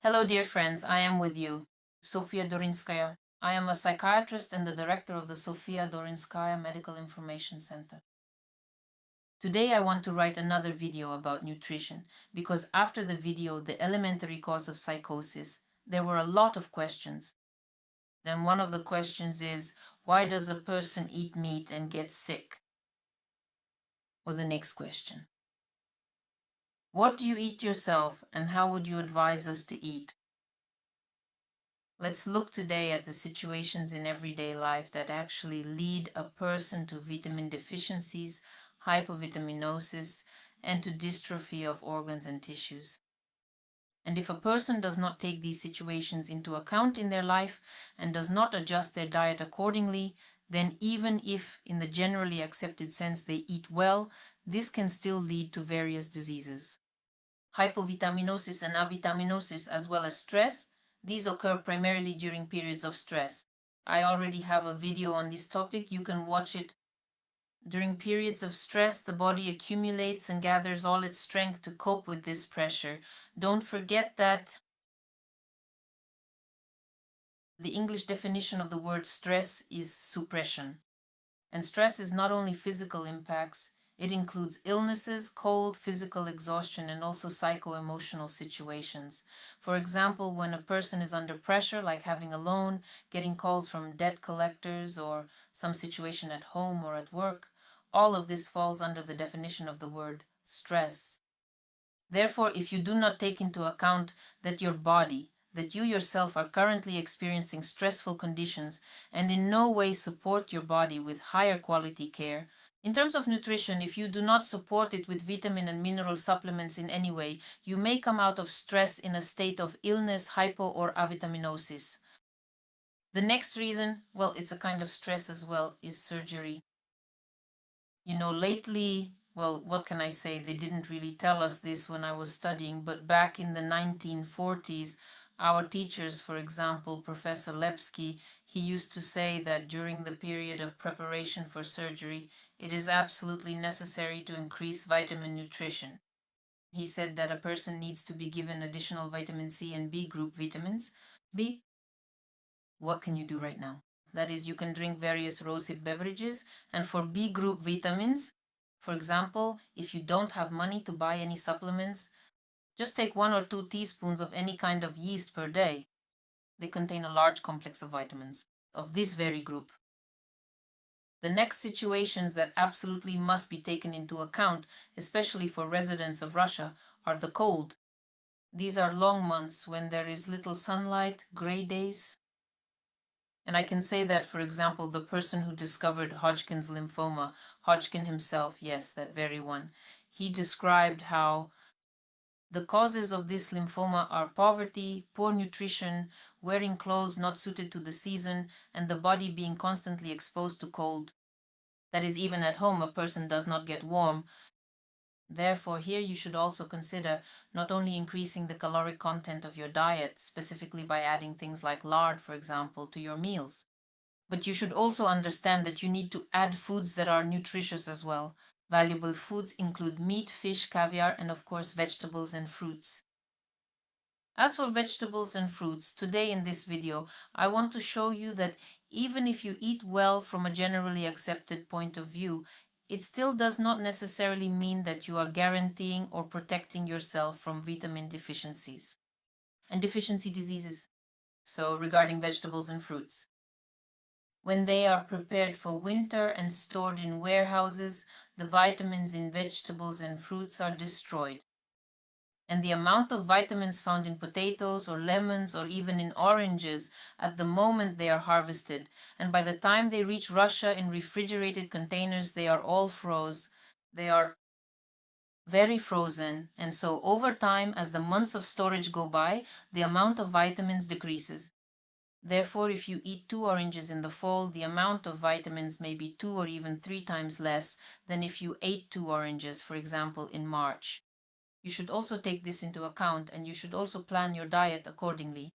Hello, dear friends. I am with you, Sofya Dorinskaya. I am a psychiatrist and the director of the Sofya Dorinskaya Medical Information Center. Today, I want to write another video about nutrition because after the video, the elementary cause of psychosis, there were a lot of questions. Then one of the questions is, why does a person eat meat and get sick? Or the next question, what do you eat yourself and how would you advise us to eat? Let's look today at the situations in everyday life that actually lead a person to vitamin deficiencies, hypovitaminosis, and to dystrophy of organs and tissues. And if a person does not take these situations into account in their life and does not adjust their diet accordingly, then even if in the generally accepted sense they eat well, this can still lead to various diseases. Hypovitaminosis and avitaminosis, as well as stress, these occur primarily during periods of stress. I already have a video on this topic. You can watch it. During periods of stress, the body accumulates and gathers all its strength to cope with this pressure. Don't forget that the English definition of the word stress is suppression. And stress is not only physical impacts, it includes illnesses, cold, physical exhaustion, and also psycho-emotional situations. For example, when a person is under pressure, like having a loan, getting calls from debt collectors, or some situation at home or at work, all of this falls under the definition of the word stress. Therefore, if you do not take into account that your body, that you yourself are currently experiencing stressful conditions and in no way support your body with higher quality care, in terms of nutrition, if you do not support it with vitamin and mineral supplements in any way, you may come out of stress in a state of illness, hypo or avitaminosis. The next reason, well, it's a kind of stress as well, is surgery. Lately, well, what can I say? They didn't really tell us this when I was studying, but back in the 1940s, our teachers, for example, Professor Lepsky, he used to say that during the period of preparation for surgery, it is absolutely necessary to increase vitamin nutrition. He said that a person needs to be given additional vitamin C and B group vitamins. B, what can you do right now? That is, you can drink various rosehip beverages, and for B group vitamins, for example, if you don't have money to buy any supplements, just take 1 or 2 teaspoons of any kind of yeast per day. They contain a large complex of vitamins of this very group. The next situations that absolutely must be taken into account, especially for residents of Russia, are the cold. These are long months when there is little sunlight, gray days. And I can say that, for example, the person who discovered Hodgkin's lymphoma, Hodgkin himself, yes, that very one, he described how the causes of this lymphoma are poverty, poor nutrition, wearing clothes not suited to the season, and the body being constantly exposed to cold. That is, even at home, a person does not get warm. Therefore, here you should also consider not only increasing the caloric content of your diet, specifically by adding things like lard, for example, to your meals, but you should also understand that you need to add foods that are nutritious as well. Valuable foods include meat, fish, caviar, and of course vegetables and fruits. As for vegetables and fruits, today in this video, I want to show you that even if you eat well from a generally accepted point of view, it still does not necessarily mean that you are guaranteeing or protecting yourself from vitamin deficiencies and deficiency diseases. So regarding vegetables and fruits, when they are prepared for winter and stored in warehouses, the vitamins in vegetables and fruits are destroyed. And the amount of vitamins found in potatoes or lemons or even in oranges at the moment they are harvested, and by the time they reach Russia in refrigerated containers, they are all froze. They are very frozen, and so over time, as the months of storage go by, the amount of vitamins decreases. Therefore, if you eat 2 oranges in the fall, the amount of vitamins may be 2 or even 3 times less than if you ate 2 oranges, for example, in March. You should also take this into account, and you should also plan your diet accordingly.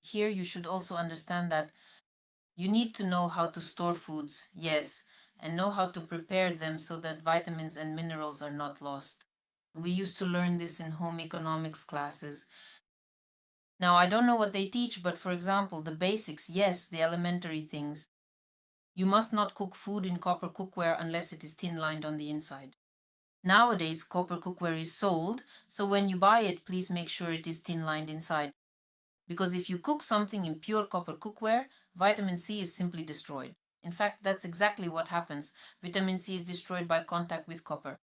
Here you should also understand that you need to know how to store foods, yes, and know how to prepare them so that vitamins and minerals are not lost. We used to learn this in home economics classes. Now, I don't know what they teach, but for example, the basics, yes, the elementary things. You must not cook food in copper cookware unless it is tin lined on the inside. Nowadays, copper cookware is sold, so when you buy it, please make sure it is tin lined inside. Because if you cook something in pure copper cookware, vitamin C is simply destroyed. In fact, that's exactly what happens. Vitamin C is destroyed by contact with copper.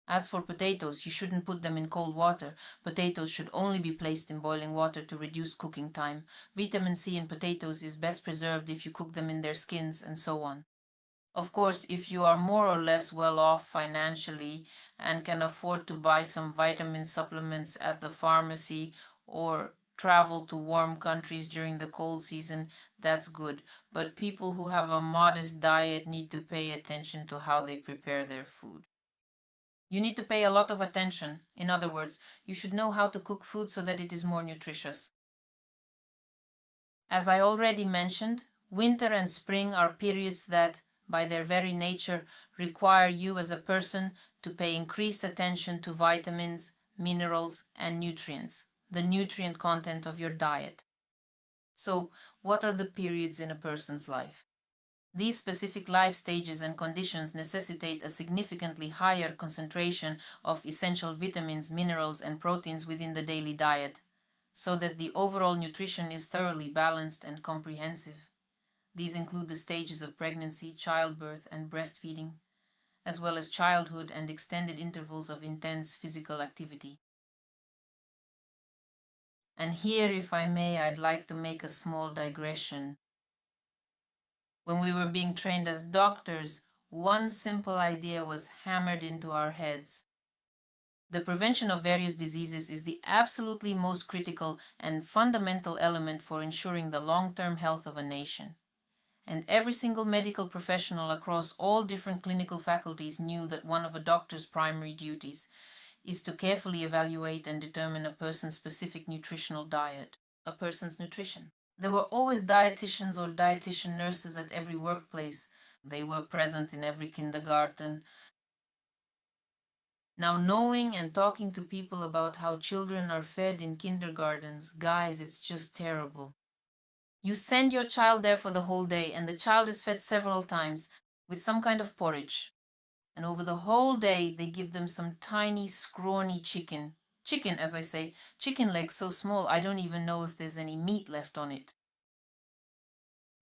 As for potatoes, you shouldn't put them in cold water. Potatoes should only be placed in boiling water to reduce cooking time. Vitamin C in potatoes is best preserved if you cook them in their skins, and so on. Of course, if you are more or less well off financially and can afford to buy some vitamin supplements at the pharmacy or travel to warm countries during the cold season, that's good. But people who have a modest diet need to pay attention to how they prepare their food. You need to pay a lot of attention. In other words, you should know how to cook food so that it is more nutritious. As I already mentioned, winter and spring are periods that, by their very nature, require you as a person to pay increased attention to vitamins, minerals, and nutrients, the nutrient content of your diet. So, what are the periods in a person's life? These specific life stages and conditions necessitate a significantly higher concentration of essential vitamins, minerals, and proteins within the daily diet, so that the overall nutrition is thoroughly balanced and comprehensive. These include the stages of pregnancy, childbirth, and breastfeeding, as well as childhood and extended intervals of intense physical activity. And here, if I may, I'd like to make a small digression. When we were being trained as doctors, one simple idea was hammered into our heads. The prevention of various diseases is the absolutely most critical and fundamental element for ensuring the long-term health of a nation. And every single medical professional across all different clinical faculties knew that one of a doctor's primary duties is to carefully evaluate and determine a person's specific nutritional diet, a person's nutrition. There were always dietitians or dietitian nurses at every workplace. They were present in every kindergarten. Now, knowing and talking to people about how children are fed in kindergartens, guys, it's just terrible. You send your child there for the whole day, and the child is fed several times with some kind of porridge. And over the whole day, they give them some tiny, scrawny chicken. Chicken, as I say, chicken legs so small I don't even know if there's any meat left on it.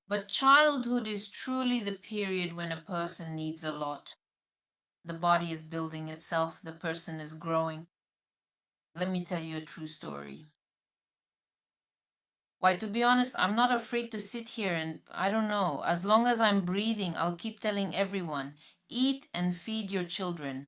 But childhood is truly the period when a person needs a lot. The body is building itself, the person is growing. Let me tell you a true story. Why, to be honest, I'm not afraid to sit here and, I don't know, as long as I'm breathing, I'll keep telling everyone, eat and feed your children.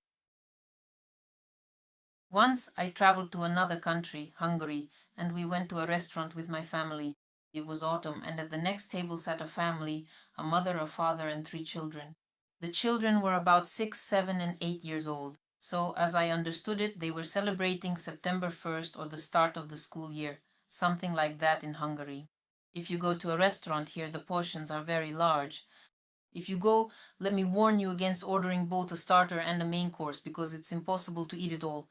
Once I traveled to another country, Hungary, and we went to a restaurant with my family. It was autumn, and at the next table sat a family, a mother, a father, and 3 children. The children were about 6, 7, and 8 years old. So, as I understood it, they were celebrating September 1st or the start of the school year, something like that in Hungary. If you go to a restaurant here, the portions are very large. If you go, let me warn you against ordering both a starter and a main course because it's impossible to eat it all.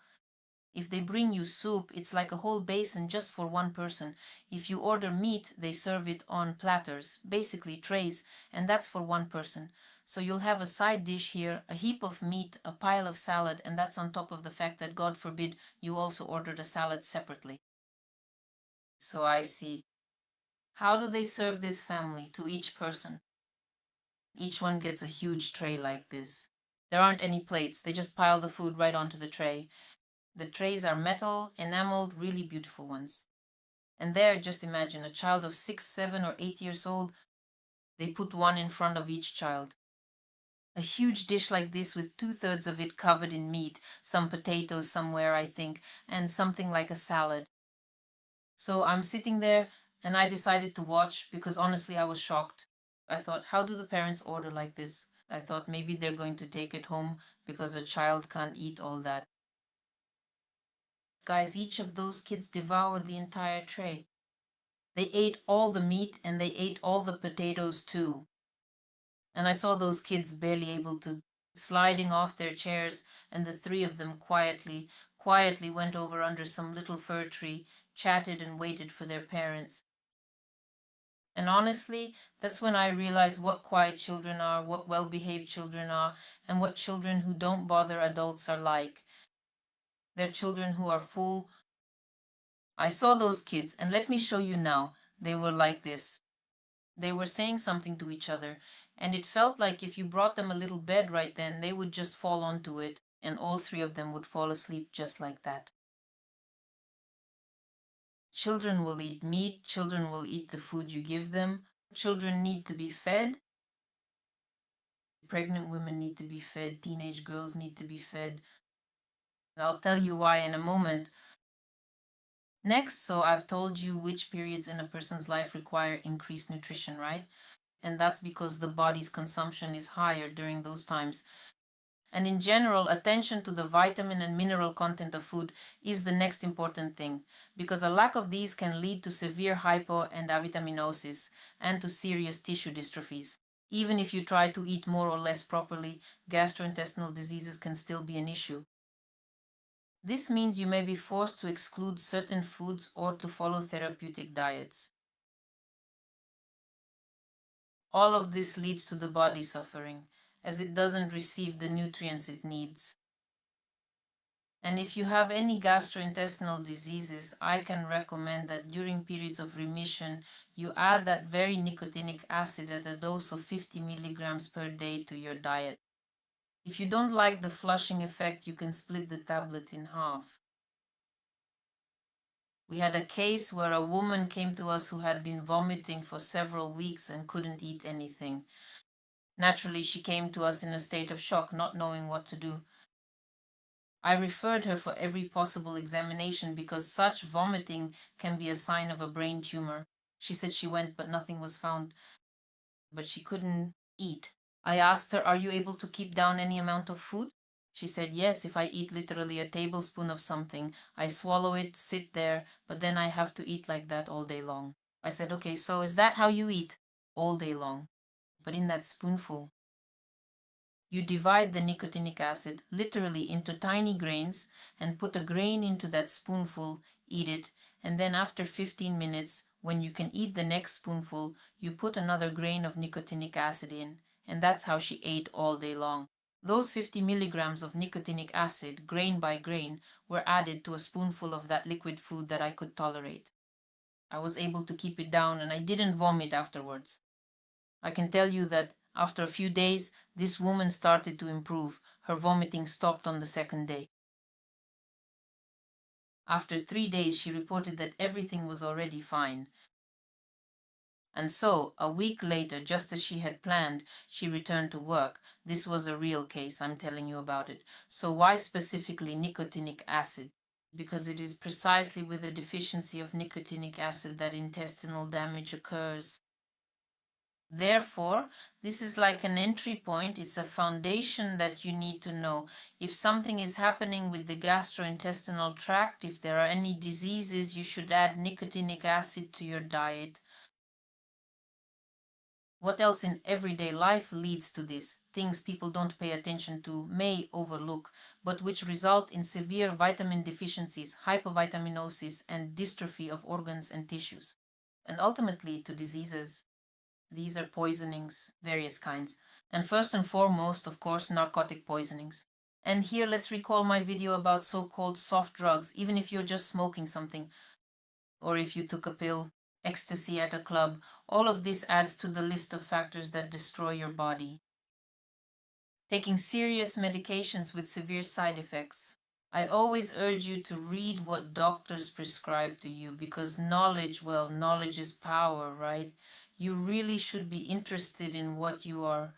If they bring you soup, it's like a whole basin just for one person. If you order meat, they serve it on platters, basically trays, and that's for one person. So you'll have a side dish here, a heap of meat, a pile of salad, and that's on top of the fact that, God forbid, you also ordered a salad separately. So I see. How do they serve this family to each person? Each one gets a huge tray like this. There aren't any plates, they just pile the food right onto the tray. The trays are metal, enameled, really beautiful ones. And there, just imagine a child of 6, 7, or 8 years old. They put one in front of each child. A huge dish like this with 2/3 of it covered in meat, some potatoes somewhere, I think, and something like a salad. So I'm sitting there and I decided to watch because honestly I was shocked. I thought, how do the parents order like this? I thought maybe they're going to take it home because a child can't eat all that. Guys, each of those kids devoured the entire tray. They ate all the meat and they ate all the potatoes too. And I saw those kids barely able to sliding off their chairs, and the three of them quietly went over under some little fir tree, chatted, and waited for their parents. And honestly, that's when I realized what quiet children are, what well-behaved children are, and what children who don't bother adults are like. They're children who are full. I saw those kids, and let me show you now. They were like this. They were saying something to each other, and it felt like if you brought them a little bed right then, they would just fall onto it, and all three of them would fall asleep just like that. Children will eat meat, children will eat the food you give them. Children need to be fed. Pregnant women need to be fed, teenage girls need to be fed. I'll tell you why in a moment. Next, so I've told you which periods in a person's life require increased nutrition, right? And that's because the body's consumption is higher during those times. And in general, attention to the vitamin and mineral content of food is the next important thing, because a lack of these can lead to severe hypo and avitaminosis and to serious tissue dystrophies. Even if you try to eat more or less properly, gastrointestinal diseases can still be an issue. This means you may be forced to exclude certain foods or to follow therapeutic diets. All of this leads to the body suffering, as it doesn't receive the nutrients it needs. And if you have any gastrointestinal diseases, I can recommend that during periods of remission, you add that very nicotinic acid at a dose of 50 milligrams per day to your diet. If you don't like the flushing effect, you can split the tablet in half. We had a case where a woman came to us who had been vomiting for several weeks and couldn't eat anything. Naturally, she came to us in a state of shock, not knowing what to do. I referred her for every possible examination because such vomiting can be a sign of a brain tumor. She said she went, but nothing was found. But she couldn't eat. I asked her, "Are you able to keep down any amount of food?" She said, "Yes, if I eat literally a tablespoon of something, I swallow it, sit there, but then I have to eat like that all day long." I said, "Okay, so is that how you eat?" "All day long." "But in that spoonful." You divide the nicotinic acid literally into tiny grains and put a grain into that spoonful, eat it, and then after 15 minutes, when you can eat the next spoonful, you put another grain of nicotinic acid in, and that's how she ate all day long. Those 50 milligrams of nicotinic acid, grain by grain, were added to a spoonful of that liquid food that I could tolerate. I was able to keep it down and I didn't vomit afterwards. I can tell you that after a few days, this woman started to improve. Her vomiting stopped on the second day. After 3 days, she reported that everything was already fine. And so, a week later, just as she had planned, she returned to work. This was a real case, I'm telling you about it. So why specifically nicotinic acid? Because it is precisely with a deficiency of nicotinic acid that intestinal damage occurs. Therefore, this is like an entry point. It's a foundation that you need to know. If something is happening with the gastrointestinal tract, if there are any diseases, you should add nicotinic acid to your diet. What else in everyday life leads to this? Things people don't pay attention to, may overlook, but which result in severe vitamin deficiencies, hypovitaminosis, and dystrophy of organs and tissues, and ultimately to diseases. These are poisonings, various kinds. And first and foremost, of course, narcotic poisonings. And here let's recall my video about so-called soft drugs, even if you're just smoking something, or if you took a pill, ecstasy at a club. All of this adds to the list of factors that destroy your body. Taking serious medications with severe side effects. I always urge you to read what doctors prescribe to you because knowledge, well, knowledge is power, right? You really should be interested in what you are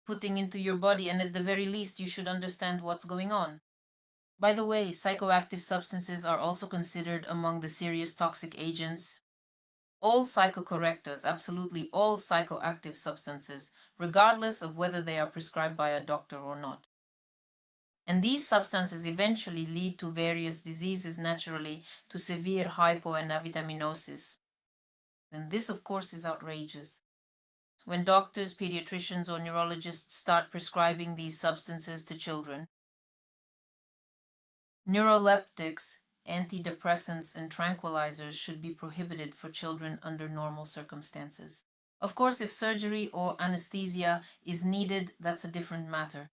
putting into your body, and at the very least, you should understand what's going on. By the way, psychoactive substances are also considered among the serious toxic agents. All psychocorrectors, absolutely all psychoactive substances, regardless of whether they are prescribed by a doctor or not. And these substances eventually lead to various diseases naturally, to severe hypo and avitaminosis. And this, of course, is outrageous. when doctors, pediatricians, or neurologists start prescribing these substances to children. Neuroleptics, antidepressants, and tranquilizers should be prohibited for children under normal circumstances. Of course, if surgery or anesthesia is needed, that's a different matter.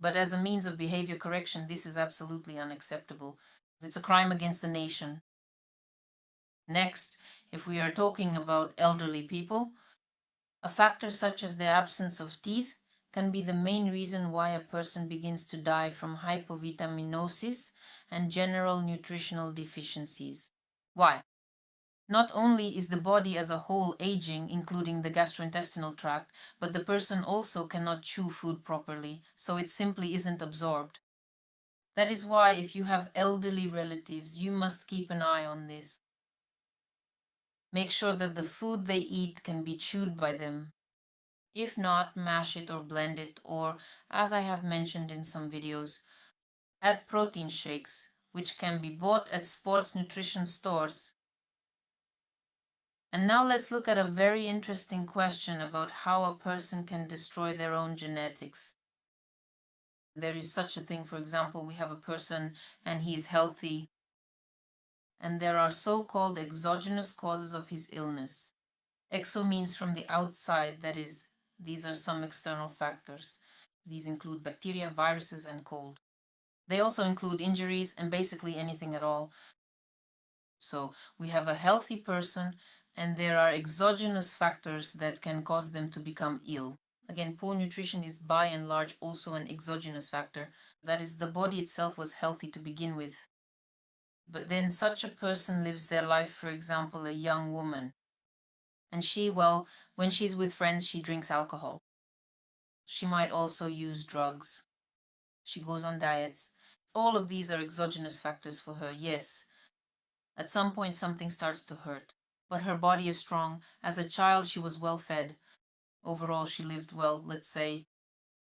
But as a means of behavior correction, this is absolutely unacceptable. It's a crime against the nation. Next, if we are talking about elderly people, a factor such as the absence of teeth can be the main reason why a person begins to die from hypovitaminosis and general nutritional deficiencies. Why? Not only is the body as a whole aging, including the gastrointestinal tract, but the person also cannot chew food properly, so it simply isn't absorbed. That is why if you have elderly relatives, you must keep an eye on this. Make sure that the food they eat can be chewed by them. If not, mash it or blend it, or, as I have mentioned in some videos, add protein shakes, which can be bought at sports nutrition stores. And now let's look at a very interesting question about how a person can destroy their own genetics. There is such a thing, for example, we have a person and he is healthy, and there are so-called exogenous causes of his illness. Exo means from the outside, that is, these are some external factors. These include bacteria, viruses, and cold. They also include injuries and basically anything at all. So we have a healthy person and there are exogenous factors that can cause them to become ill. Again, poor nutrition is by and large also an exogenous factor. That is, the body itself was healthy to begin with. But then such a person lives their life, for example, a young woman. And she, well, when she's with friends, she drinks alcohol. She might also use drugs. She goes on diets. All of these are exogenous factors for her, yes. At some point, something starts to hurt. But her body is strong. As a child, she was well fed. Overall, she lived well, let's say.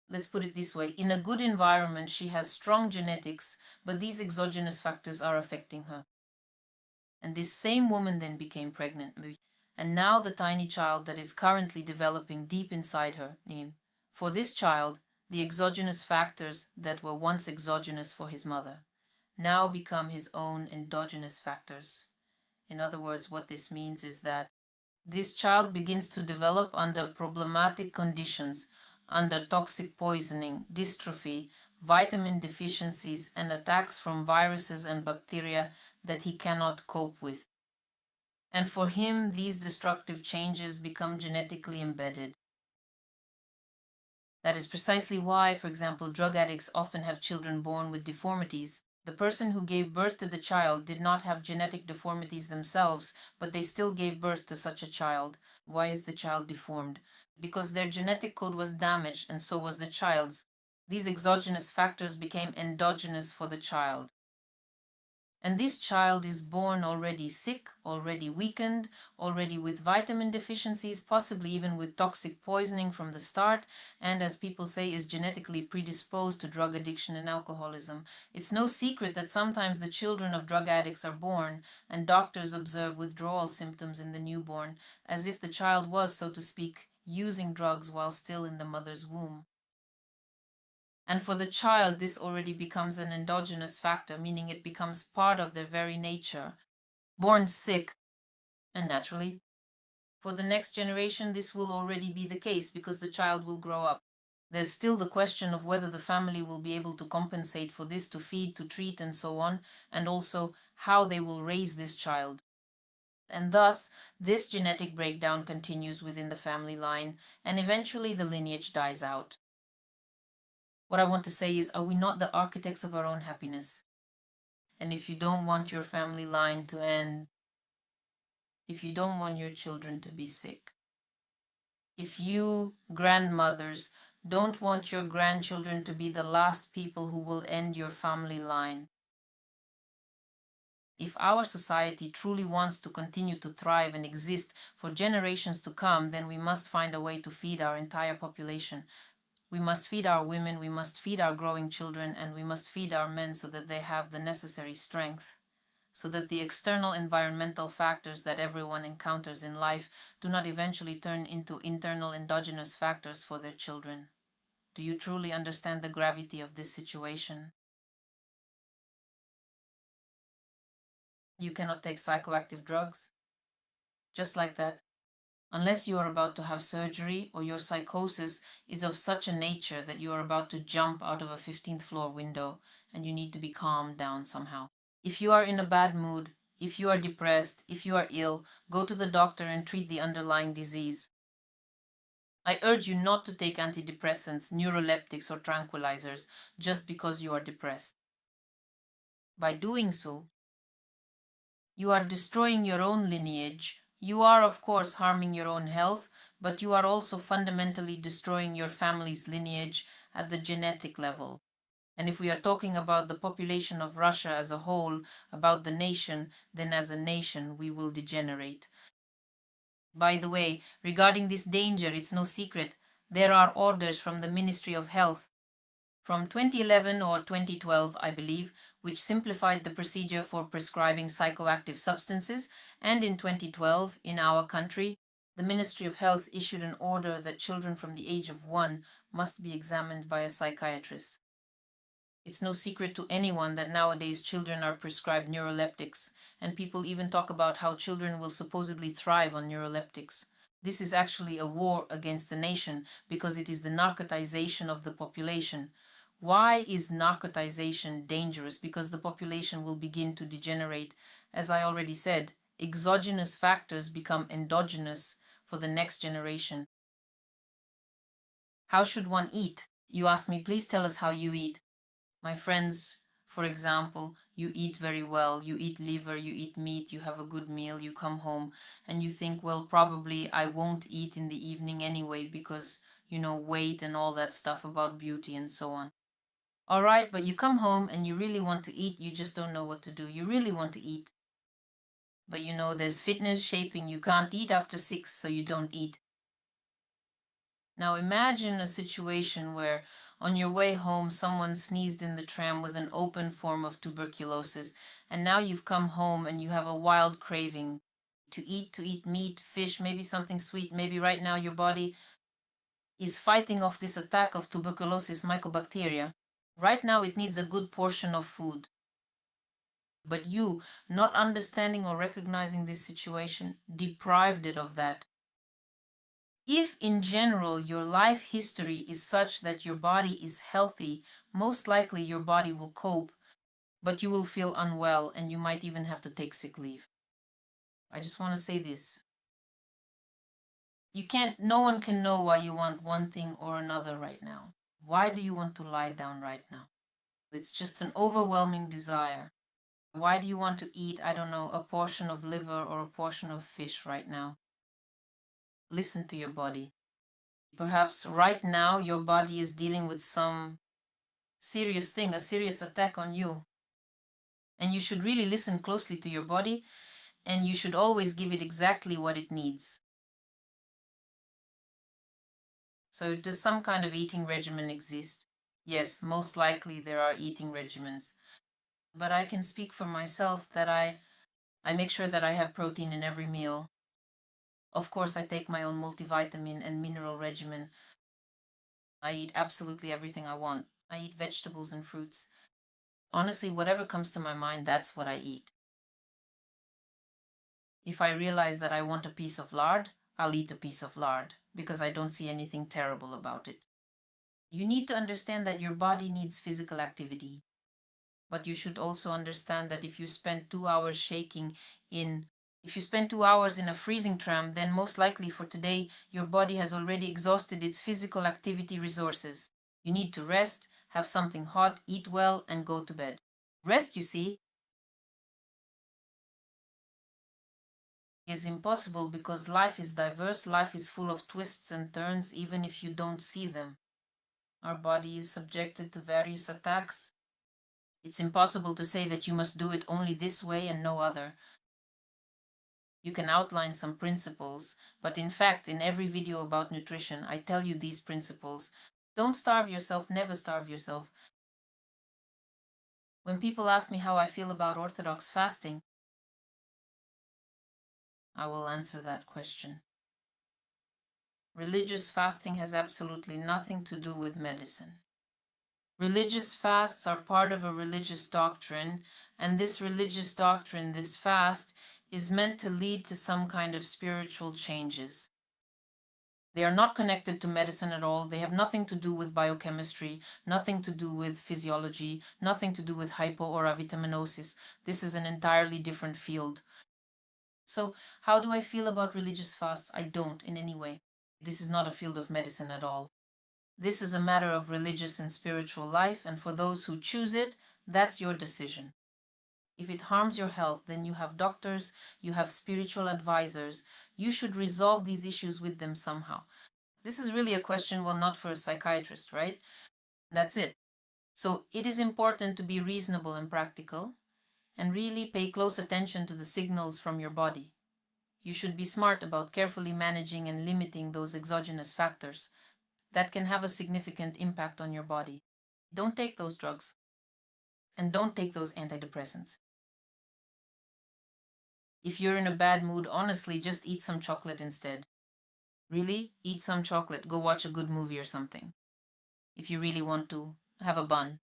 Let's put it this way. In a good environment, she has strong genetics, but these exogenous factors are affecting her. And this same woman then became pregnant. And now the tiny child that is currently developing deep inside her, for this child, the exogenous factors that were once exogenous for his mother now become his own endogenous factors. In other words, what this means is that this child begins to develop under problematic conditions, under toxic poisoning, dystrophy, vitamin deficiencies, and attacks from viruses and bacteria that he cannot cope with. And for him, these destructive changes become genetically embedded. That is precisely why, for example, drug addicts often have children born with deformities. The person who gave birth to the child did not have genetic deformities themselves, but they still gave birth to such a child. Why is the child deformed? Because their genetic code was damaged, and so was the child's. These exogenous factors became endogenous for the child. And this child is born already sick, already weakened, already with vitamin deficiencies, possibly even with toxic poisoning from the start, and as people say, is genetically predisposed to drug addiction and alcoholism. It's no secret that sometimes the children of drug addicts are born, and doctors observe withdrawal symptoms in the newborn, as if the child was, so to speak, using drugs while still in the mother's womb. And for the child, this already becomes an endogenous factor, meaning it becomes part of their very nature. Born sick, and naturally, for the next generation, this will already be the case because the child will grow up. There's still the question of whether the family will be able to compensate for this, to feed, to treat, and so on, and also how they will raise this child. And thus, this genetic breakdown continues within the family line, and eventually the lineage dies out. What I want to say is, are we not the architects of our own happiness? And if you don't want your family line to end, if you don't want your children to be sick, if you, grandmothers, don't want your grandchildren to be the last people who will end your family line, if our society truly wants to continue to thrive and exist for generations to come, then we must find a way to feed our entire population. We must feed our women, we must feed our growing children, and we must feed our men so that they have the necessary strength. so that the external environmental factors that everyone encounters in life do not eventually turn into internal endogenous factors for their children. Do you truly understand the gravity of this situation? You cannot take psychoactive drugs just like that, unless you are about to have surgery or your psychosis is of such a nature that you are about to jump out of a 15th floor window and you need to be calmed down somehow. If you are in a bad mood, if you are depressed, if you are ill, go to the doctor and treat the underlying disease. I urge you not to take antidepressants, neuroleptics, or tranquilizers just because you are depressed. By doing so, you are destroying your own lineage. You are, of course, harming your own health, but you are also fundamentally destroying your family's lineage at the genetic level. And if we are talking about the population of Russia as a whole, about the nation, then as a nation we will degenerate. By the way, regarding this danger, it's no secret. There are orders from the Ministry of Health from 2011 or 2012, I believe, which simplified the procedure for prescribing psychoactive substances, and in 2012, in our country, the Ministry of Health issued an order that children from the age of 1 must be examined by a psychiatrist. It's no secret to anyone that nowadays children are prescribed neuroleptics, and people even talk about how children will supposedly thrive on neuroleptics. This is actually a war against the nation because it is the narcotization of the population. Why is narcotization dangerous? Because the population will begin to degenerate. As I already said, exogenous factors become endogenous for the next generation. How should one eat? You ask me, please tell us how you eat. My friends, for example, you eat very well, you eat liver, you eat meat, you have a good meal, you come home and you think, well, probably I won't eat in the evening anyway because, weight and all that stuff about beauty and so on. All right, but you come home and you really want to eat, you just don't know what to do. You really want to eat. But there's fitness, shaping, you can't eat after 6, so you don't eat. Now imagine a situation where on your way home someone sneezed in the tram with an open form of tuberculosis, and now you've come home and you have a wild craving to eat meat, fish, maybe something sweet. Maybe right now your body is fighting off this attack of tuberculosis mycobacteria. Right now it needs a good portion of food. But you, not understanding or recognizing this situation, deprived it of that. If in general your life history is such that your body is healthy, most likely your body will cope, but you will feel unwell and you might even have to take sick leave. I just want to say this. No one can know why you want one thing or another right now. Why do you want to lie down right now? It's just an overwhelming desire. Why do you want to eat, I don't know, a portion of liver or a portion of fish right now? Listen to your body. Perhaps right now your body is dealing with some serious thing, a serious attack on you. And you should really listen closely to your body, and you should always give it exactly what it needs. So does some kind of eating regimen exist? Yes, most likely there are eating regimens. But I can speak for myself that I make sure that I have protein in every meal. Of course, I take my own multivitamin and mineral regimen. I eat absolutely everything I want. I eat vegetables and fruits. Honestly, whatever comes to my mind, that's what I eat. If I realize that I want a piece of lard, I'll eat a piece of lard because I don't see anything terrible about it. You need to understand that your body needs physical activity. But you should also understand that if you spend 2 hours if you spend 2 hours in a freezing tram, then most likely for today, your body has already exhausted its physical activity resources. You need to rest, have something hot, eat well, and go to bed. Rest, you see, is impossible because life is diverse, life is full of twists and turns, even if you don't see them. Our body is subjected to various attacks. It's impossible to say that you must do it only this way and no other. You can outline some principles, but in fact, in every video about nutrition, I tell you these principles. Don't starve yourself, never starve yourself. When people ask me how I feel about Orthodox fasting, I will answer that question. Religious fasting has absolutely nothing to do with medicine. Religious fasts are part of a religious doctrine, and this religious doctrine, this fast, is meant to lead to some kind of spiritual changes. They are not connected to medicine at all. They have nothing to do with biochemistry, nothing to do with physiology, nothing to do with hypo or avitaminosis. This is an entirely different field. So, how do I feel about religious fasts? I don't in any way. This is not a field of medicine at all. This is a matter of religious and spiritual life, and for those who choose it, that's your decision. If it harms your health, then you have doctors, you have spiritual advisors. You should resolve these issues with them somehow. This is really a question, well, not for a psychiatrist, right? That's it. So it is important to be reasonable and practical and really pay close attention to the signals from your body. You should be smart about carefully managing and limiting those exogenous factors that can have a significant impact on your body. Don't take those drugs and don't take those antidepressants. If you're in a bad mood, honestly, just eat some chocolate instead. Really? Eat some chocolate. Go watch a good movie or something. If you really want to, have a bun.